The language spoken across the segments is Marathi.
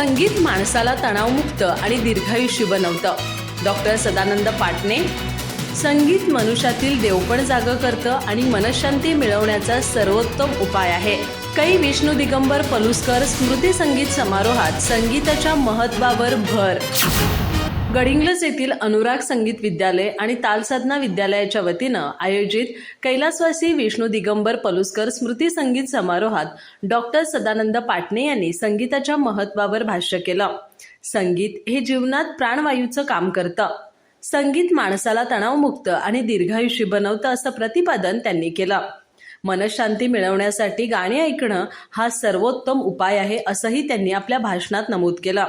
संगीत माणसाला तणावमुक्त आणि दीर्घायुष्य बनवतं. डॉक्टर सदानंद पाटणे. संगीत मनुष्यातील देवपण जागं करतं आणि मनशांती मिळवण्याचा सर्वोत्तम उपाय आहे. कै विष्णू दिगंबर पलुस्कर स्मृती संगीत समारोहात संगीताच्या महत्त्वावर भर. गडिंग्लज येथील अनुराग संगीत विद्यालय आणि तालसाधना विद्यालयाच्या वतीनं आयोजित कैलासवासी विष्णू दिगंबर पलुस्कर स्मृती संगीत समारोहात डॉक्टर सदानंद पाटणे यांनी संगीताच्या महत्त्वावर भाष्य केलं. संगीत हे जीवनात प्राणवायूचं काम करतं. संगीत माणसाला तणावमुक्त आणि दीर्घायुष्य बनवतं असं प्रतिपादन त्यांनी केलं. मनशांती मिळवण्यासाठी गाणी ऐकणं हा सर्वोत्तम उपाय आहे असंही त्यांनी आपल्या भाषणात नमूद केलं.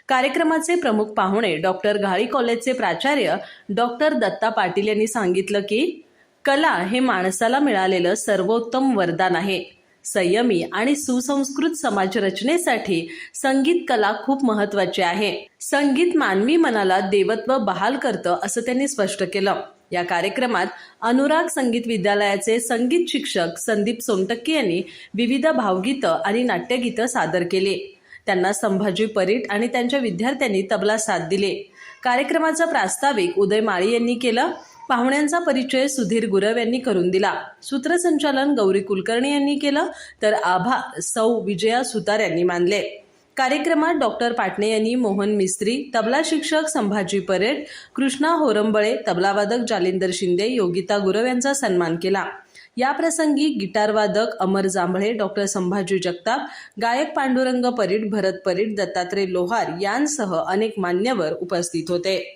कार्यक्रमाचे प्रमुख पाहुणे डॉक्टर घाळी कॉलेजचे प्राचार्य डॉक्टर दत्ता पाटील यांनी सांगितलं की कला हे माणसाला मिळालेलं सर्वोत्तम वरदान आहे. संयमी आणि सुसंस्कृत समाज रचनेसाठी संगीत कला खूप महत्त्वाची आहे. संगीत मानवी मनाला देवत्व बहाल करतं असं त्यांनी स्पष्ट केलं. या कार्यक्रमात अनुराग संगीत विद्यालयाचे संगीत शिक्षक संदीप सोनटक्के यांनी विविध भावगीतं आणि नाट्यगीतं सादर केली. त्यांना संभाजी परीट आणि त्यांच्या विद्यार्थ्यांनी तबला साथ दिले. कार्यक्रमाचा प्रास्ताविक उदय माळी यांनी केलं. पाहुण्यांचा परिचय सुधीर गुरव यांनी करून दिला. सूत्रसंचालन गौरी कुलकर्णी यांनी केलं तर आभार सौ विजया सुतार यांनी मानले. कार्यक्रमात डॉक्टर पाटणे यांनी मोहन मिस्त्री, तबला शिक्षक संभाजी परेड, कृष्णा होरंबळे, तबलावादक जालिंदर शिंदे, योगिता गुरव यांचा सन्मान केला. या प्रसंगी गिटारवादक अमर जांभळे, डॉक्टर संभाजी जगताप, गायक पांडुरंग परीट, भरत परीट, दत्तात्रय लोहार यांसह अनेक मान्यवर उपस्थित होते.